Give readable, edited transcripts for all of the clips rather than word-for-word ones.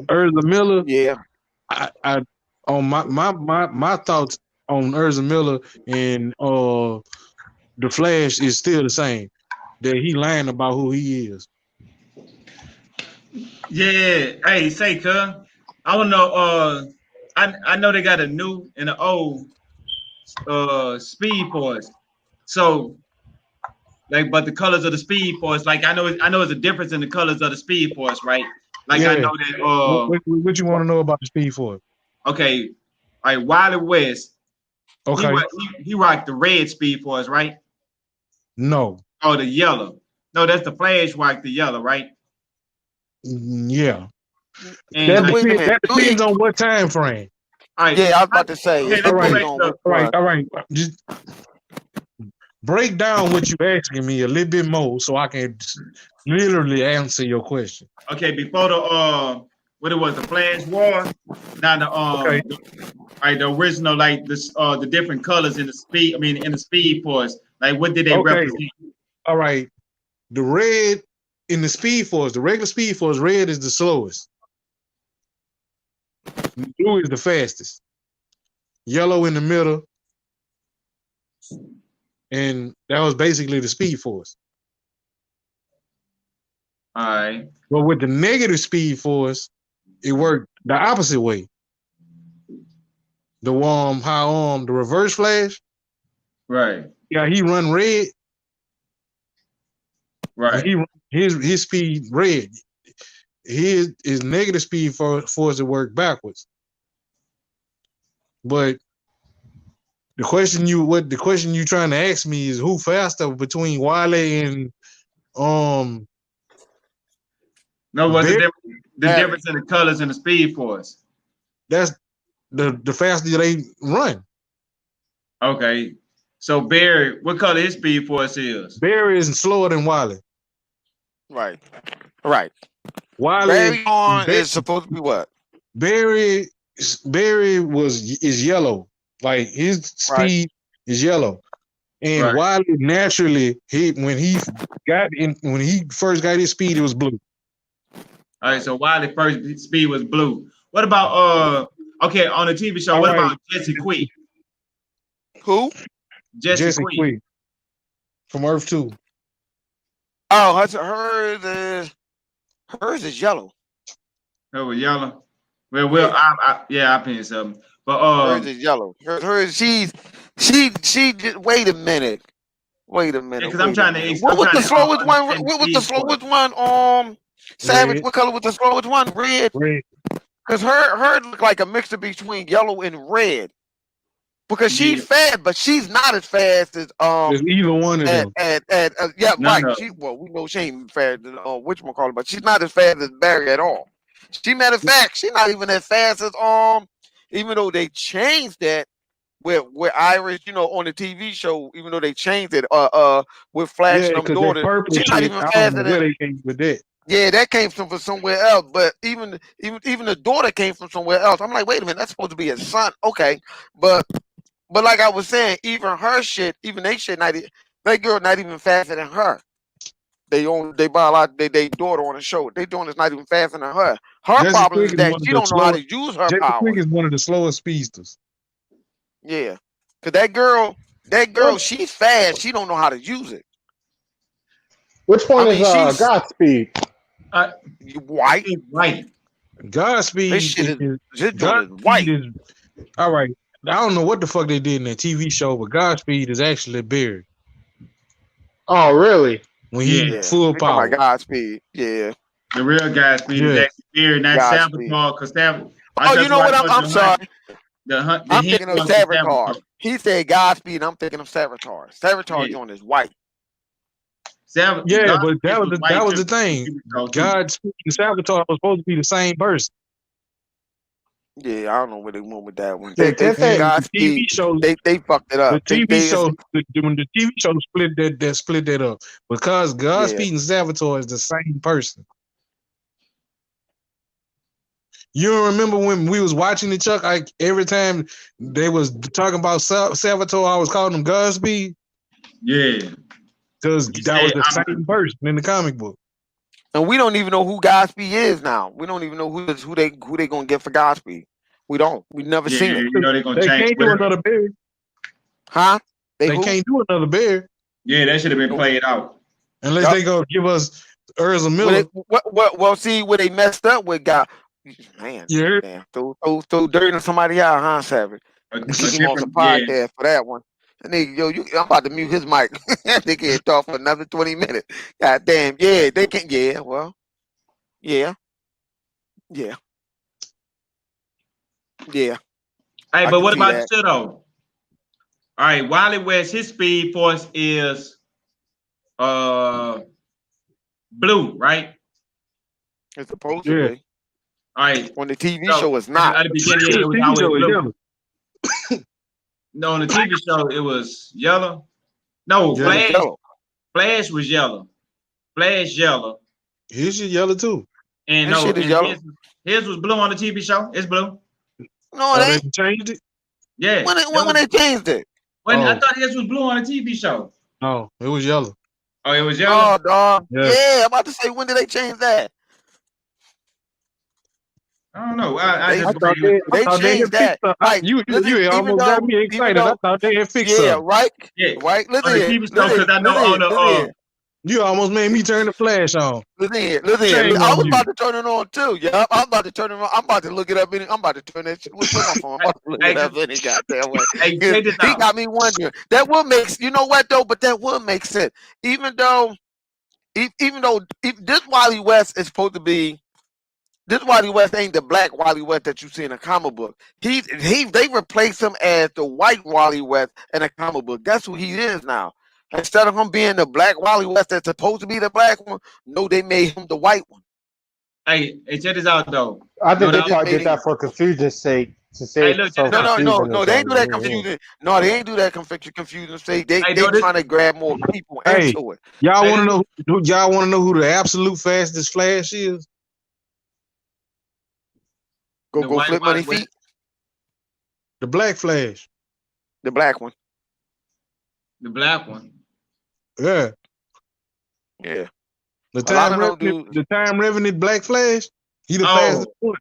Ezra Miller. Yeah. I on my thoughts on Ezra Miller and the Flash is still the same. That he lying about who he is. Yeah. Hey, say, cuz. I don't know. I know they got a new and an old Speed Force. So like, but the colors of the Speed Force, like I know it's a difference in the colors of the Speed Force, right? Like I Yeah. know that. What you want to know about the Speed Force? Okay, all right. Wally West, Okay. he rocked the red Speed Force, right? No. Oh, the yellow. No, that's the Flash rocked the yellow, right? Yeah. And like, Wait a minute. That depends on what time frame. all right. Yeah, I was about to say Okay, it let's go depends back on to which one. All right. Just break down what you're asking me a little bit more so I can literally answer your question. okay before the what it was, the Flash War. Now the Okay. right, the original, like this the different colors in the Speed. I mean, in the Speed Force, like what did they Okay. represent? All right. The red in the Speed Force, the regular Speed Force, red is the slowest. Blue is the fastest. Yellow in the middle. And that was basically the Speed Force. All right. But with the negative Speed Force, it worked the opposite way. The the Reverse Flash. Right. Yeah, he run red. Right. His speed red. His negative speed force to work backwards. But the question you trying to ask me is who faster between Wally and No, what's Barry? the difference in the colors in the Speed Force? That's the faster they run. Okay. So Barry, what color his Speed Force is? Barry is slower than Wally. Right. Right. Wally is supposed to be what? Barry is yellow. Like his speed is yellow. And Wally naturally when he first got his speed, it was blue. All right, so Wally first speed was blue. What about okay, on the TV show, what about Jesse Quick? Who? Jesse Quick. From Earth 2. Oh, hers is yellow. Oh, yellow. Well, I think something. But hers is yellow. Hers, she did. Wait a minute. Because I'm trying to. What was the slowest one? What was the slowest one? Savage. Red. What color was the slowest one? Red. Red. Because her looked like a mixture between yellow and red. Because she's fast, but she's not as fast as either one of them. Yeah, right. We know she ain't fast as whatchamacallit, but she's not as fast as Barry at all. Matter of fact, she's not even as fast as even though they changed that with Iris, on the TV show, even though they changed it with Flash and them daughters, she's not even faster than they came with that. Yeah, that came from somewhere else, but even the daughter came from somewhere else. I'm like, wait a minute, that's supposed to be his son, okay, but like I was saying, even her shit, that girl not even faster than her. They daughter on the show. They doing is not even faster than her. Her problem is that she don't know how to use her power. Quick is one of the slowest speedsters. Yeah, because that girl, she's fast. She don't know how to use it. Which one is Godspeed? White. Godspeed. This shit is white. All right. I don't know what the fuck they did in that TV show, but Godspeed is actually Barry. Oh, really? When he full power. Godspeed, yeah. The real Godspeed is actually Barry, not Saboteur. Because you know what? I'm sorry. I'm thinking of Saboteur. He said Godspeed, and I'm thinking of Saboteur. Saboteur joint is white. But that was the thing. Godspeed and Saboteur was supposed to be the same person. Yeah, I don't know where they went with that one. The TV show, they fucked it up. The TV show, when the TV show split that up because Godspeed and Saboteur is the same person. You remember when we was watching the Chuck? Every time they was talking about Saboteur, I was calling him Godspeed. Yeah, because that was the same person in the comic book. And we don't even know who Godspeed is now. We don't even know who they gonna get for Godspeed. We don't. We never seen it. You know they're gonna They change. can't do another Barry. Huh? They can't do another Barry. Yeah, that should have been played out. Unless they go give us Ezra Miller. Well, see where they messed up with God. Man, damn, throw dirt on somebody out, huh, Savage? Keep him on the podcast for that one. And nigga, I'm about to mute his mic. They can't talk for another 20 minutes. God damn, yeah, they can. Yeah, well, yeah. Hey, but what about the shit though? All right, Wally West, his speed force is blue, right? It's supposed to be. All right. On the TV show, it's not. At the beginning, it was always blue. No, on the TV show, it was yellow. No, Flash was yellow. Flash yellow. His shit yellow too. And no, his was blue on the TV show. It's blue. No, they changed it. Yeah. When they changed it. I thought his was blue on the TV show. No, it was yellow. Oh, it was yellow. Oh, dog. Yeah, I'm about to say, when did they change that? I don't know. They changed that. Like, you almost got me excited. I thought they had fixed it. Yeah, right. Yeah, right. Listen, you almost made me turn the flash on. Listen. I was about to turn it on too. Yeah, I'm about to turn it on. I'm about to look it up. I'm about to turn that shit. What's my phone? I'm about to look it up any goddamn way. He got me wondering. That will make. You know what though? But that will make sense. Even though this Wally West is supposed to be. This Wally West ain't the black Wally West that you see in a comic book. They replace him as the white Wally West in a comic book. That's who he is now. Instead of him being the black Wally West that's supposed to be the black one, no, they made him the white one. Hey, check this out though. I think they probably did that for confusion's sake. To say no, they ain't do that confusing. No, they ain't do that confusing sake. They trying to grab more people into it. Y'all want to know? Y'all want to know who the absolute fastest Flash is? Go flip money feet. The black Flash. The black one. The black one. Yeah. Yeah. The time revenant black Flash. He the fastest one.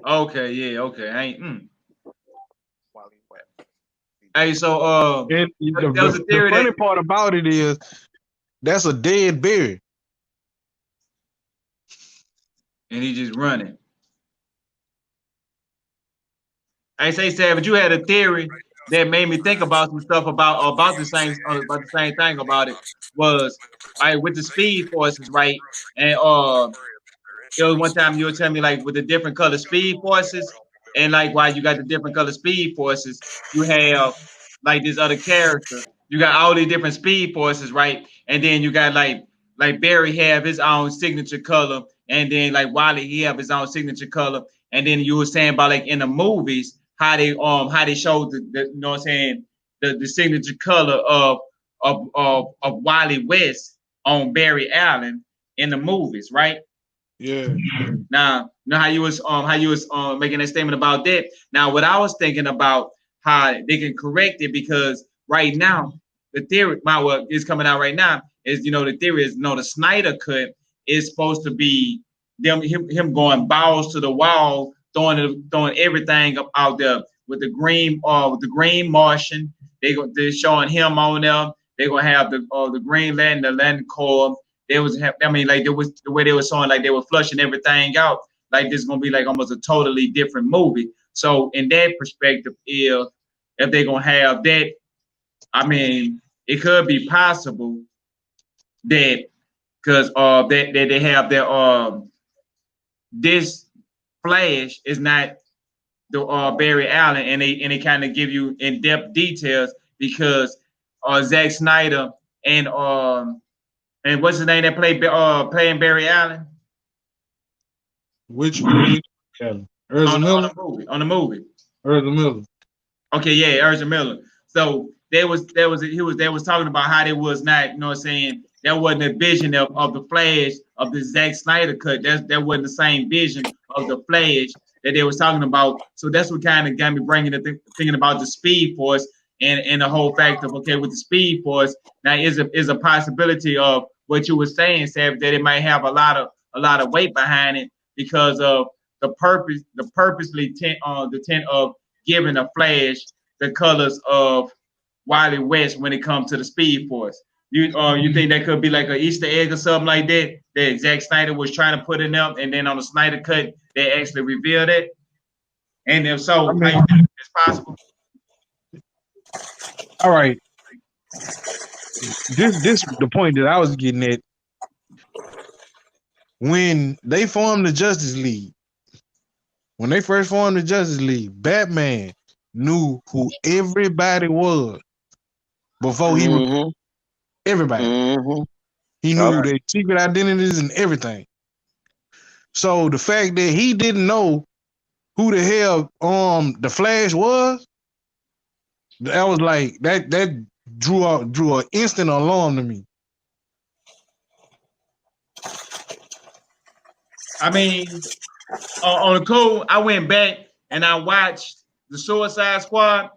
Okay, yeah, okay. I ain't. Hey, so the funny part about it is that's a dead Barry. And he just running. I say, Savage, you had a theory that made me think about some stuff about the same thing about it was with the speed forces, right? And it was one time you were telling me like with the different color speed forces, and like why you got the different color speed forces, you have like this other character. You got all these different speed forces, right? And then you got like Barry have his own signature color, and then like Wally he have his own signature color, and then you were saying about like in the movies. How they showed the you know what I'm saying the signature color of Wally West on Barry Allen in the movies, right? Yeah. Now how you was making that statement about that. Now what I was thinking about how they can correct it because right now the theory what is coming out right now is the theory is the Snyder cut is supposed to be him going balls to the wall. Throwing everything up out there with the green Martian. They're showing him on there. They're gonna have the Green Lantern, the Lantern Corps. There was the way they were showing like they were flushing everything out. Like this is gonna be like almost a totally different movie. So in that perspective, if they're gonna have that, I mean, it could be possible that because that they have their this Flash is not the Barry Allen, and they kind of give you in-depth details because Zack Snyder and what's his name that playing Barry Allen? Which movie? On the movie. Ezra Miller. Okay, yeah, Ezra Miller. So they was talking about how they was not, you know what I'm saying, that wasn't a vision of the Flash of the Zack Snyder cut. That wasn't the same vision of the Flash that they was talking about. So that's what kind of got me thinking about the Speed Force and the whole fact of with the Speed Force now is a possibility of what you were saying, Sam, that it might have a lot of weight behind it because of the intent of giving the Flash the colors of Wally West when it comes to the Speed Force. You think that could be like an Easter egg or something like that Zack Snyder was trying to put in them, and then on the Snyder cut they actually revealed it? And if so, how you think it's possible? All right. This the point that I was getting at. When they formed the Justice League, when they first formed the Justice League, Batman knew who everybody was before he was everybody. He knew their secret identities and everything. So the fact that he didn't know who the hell the Flash was, that was like that drew an instant alarm to me. I mean, on the code, I went back and I watched the Suicide Squad,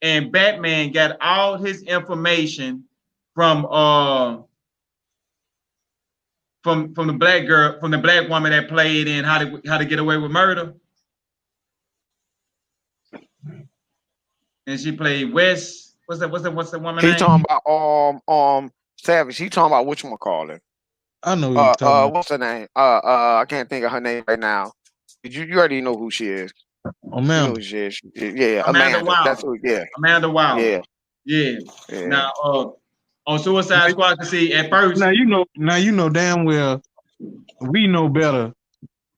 and Batman got all his information from the black girl, from the black woman that played in How to Get Away with Murder, and she played West. What's the woman name? He talking about Savage. He talking about whatchamacallit. I know what you're talking about. What's her name? I can't think of her name right now. You already know who she is. Amanda. You know who she is. Yeah, Amanda. That's who. Yeah, Amanda Wilder. Yeah. Now, on Suicide Squad, to see at first. Now you know damn well we know better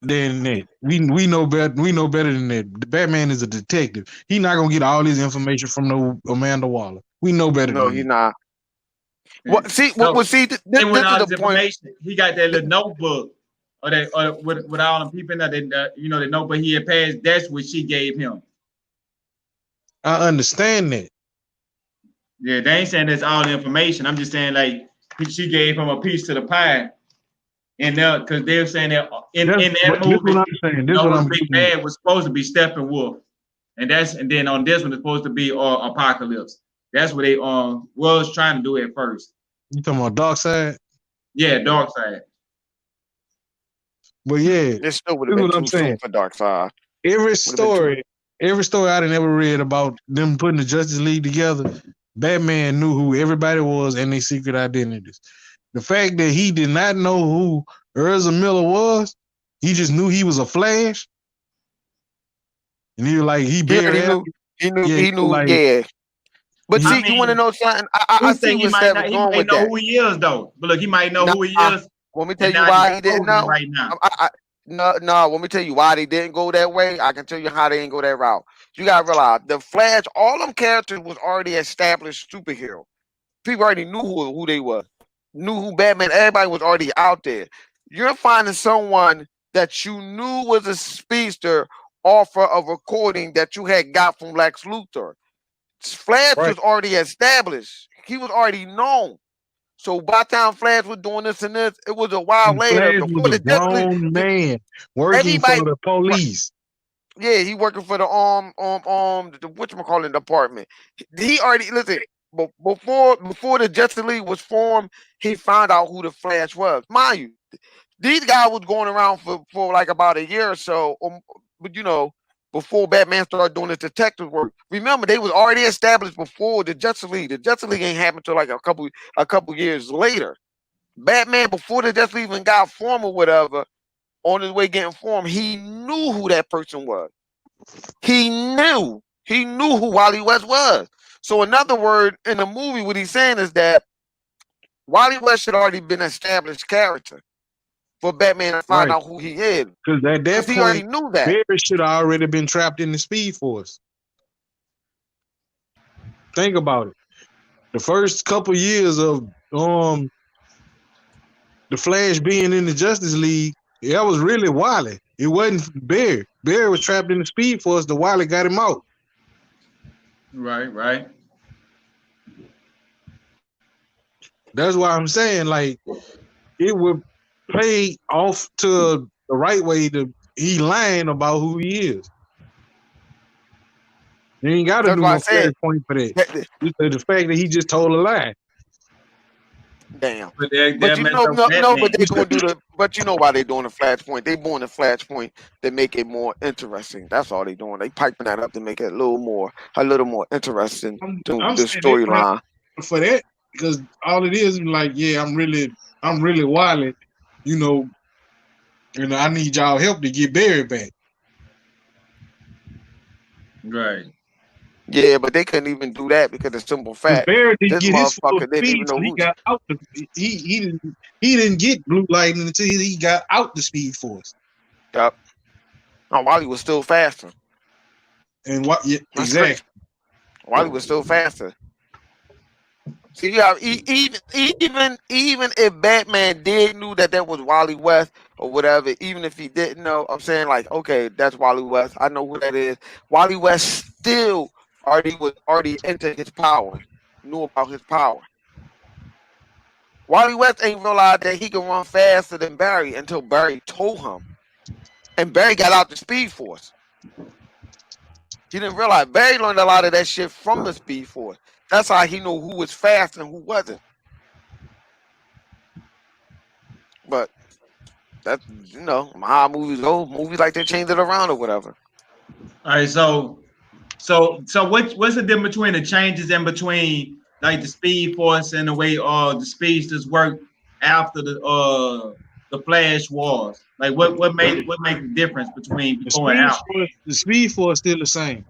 than that. We know better. We know better than that. The Batman is a detective. He's not gonna get all this information from no Amanda Waller. We know better. No, he's not. What? See, this is the point. He got that little notebook, or with all the people in there, the notebook he had passed. That's what she gave him. I understand that. Yeah, they ain't saying that's all the information. I'm just saying like she gave him a piece to the pie, and because they're saying that in that movie, Big Bad was supposed to be Steppenwolf, and then on this one it's supposed to be Apocalypse. That's what they was trying to do at first. You talking about Darkseid? Yeah, Darkseid. But yeah, this still would have been too soon for Darkseid. Every story I done ever read about them putting the Justice League together, Batman knew who everybody was and their secret identities. The fact that he did not know who Ezra Miller was, he just knew he was a Flash. And he was like, he knew. But see, you want to know something? I think he might know who he is, though. But look, he might know who he is. Let me tell you why he didn't know. Right now. No, let me tell you why they didn't go that way. I can tell you how they didn't go that route. You gotta realize the Flash, all them characters was already established superhero. People already knew who they were, knew who Batman. Everybody was already out there. You're finding someone that you knew was a speedster off of a recording that you had got from Lex Luthor. Flash was already established. He was already known. So by the time Flash was doing this and this, it was a while later. Flash was a grown man working for the police. Yeah, he working for the the whatchamacallit department. He already before the Justice League was formed, he found out who the Flash was. Mind you, these guys was going around for like about a year or so, but before Batman started doing his detective work. Remember, they was already established before the Justice League. The Justice League ain't happened until like a couple years later. Batman, before the Justice League even got formed or whatever, on his way getting formed, he knew who that person was. He knew who Wally West was. So in other words, in the movie, what he's saying is that Wally West should already been an established character for Batman to find out who he is. Because at that point, he already knew that. Barry should have already been trapped in the Speed Force. Think about it. The first couple years of the Flash being in the Justice League, that was really Wally. It wasn't Barry. Barry was trapped in the Speed Force. The Wally got him out. Right. That's why I'm saying, like, it would play off to the right way he lying about who he is. You ain't got to do no point for that. The fact that he just told a lie. Damn. But But you know, no, but they're gonna do the. But you know why they're doing the Flashpoint? They doing the Flashpoint to make it more interesting. That's all they doing. They piping that up to make it a little more interesting to I'm the saying they don't storyline. have for that because all it is like, yeah, I'm really Wally, you know, and I need y'all help to get Barry back. Right. Yeah, but they couldn't even do that because of simple fact. Barry didn't This get his full motherfucker didn't even speed, know so he who. got out. He didn't get Blue Lightning until he got out the Speed Force. Yep. Oh, Wally was still faster. And what? Yeah, That's exactly. crazy. Wally was still faster. See, yeah, even if Batman did knew that was Wally West or whatever, even if he didn't know, I'm saying like, okay, that's Wally West. I know who that is. Wally West still already into his power, knew about his power. Wally West ain't realized that he can run faster than Barry until Barry told him, and Barry got out the Speed Force. He didn't realize Barry learned a lot of that shit from the Speed Force. That's how he knew who was fast and who wasn't. But that's how movies go. Movies like they change it around or whatever. All right, so what's the difference between the changes in between like the Speed Force and the way the speedsters work after the Flash Wars? Like what made the difference between before and after? The Speed Force still the same.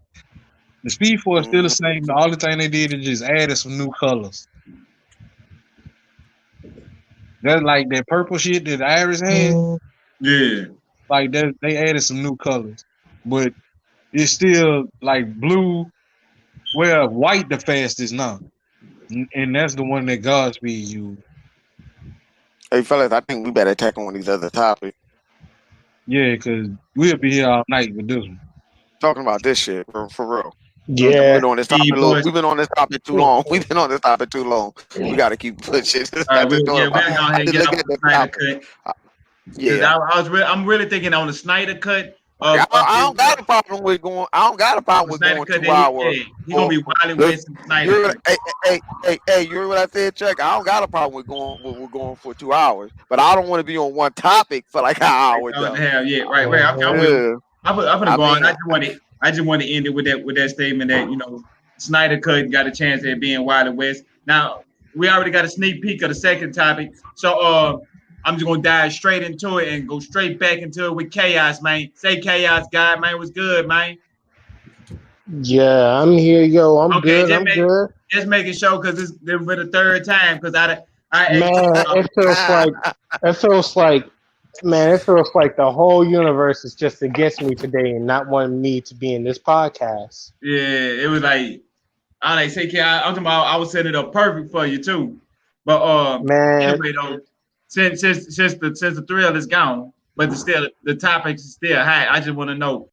The Speed Force still the same. The only thing they did is just added some new colors. That's like that purple shit that Iris had. Yeah. Like that, they added some new colors, but it's still like blue. Well, white the fastest now, and that's the one that Godspeed used. Hey fellas, I think we better tackle on these other topics. Yeah, because we'll be here all night with this one. Talking about this shit for real. Yeah. We've been on this topic too long. We've been on this topic too long. We got to keep pushing. All right, we're gonna get off the Snyder cut. Yeah, I'm really thinking on the Snyder cut. I don't got a problem with going. I don't got a problem with going 2 hours. He gonna be Wally West and Snyder. Hey, you heard what I said, Chuck? I don't got a problem with going for 2 hours, but I don't want to be on one topic for like an hour. Yeah, right. I'm gonna go on. I just want to end it with that statement that Snyder cut got a chance at being Wally West. Now we already got a sneak peek of the second topic, so I'm just gonna dive straight into it and go straight back into it with Chaos, man. Say Chaos, God, man, was good, man. Yeah, I'm here, yo. I'm good. I'm good. Just making sure because this will be the third time because it feels like the whole universe is just against me today and not wanting me to be in this podcast. Yeah, it was like I say Chaos. I'm talking about I was setting it up perfect for you too. But anyway though. Since the thrill is gone, but the topic is still high. I just want to know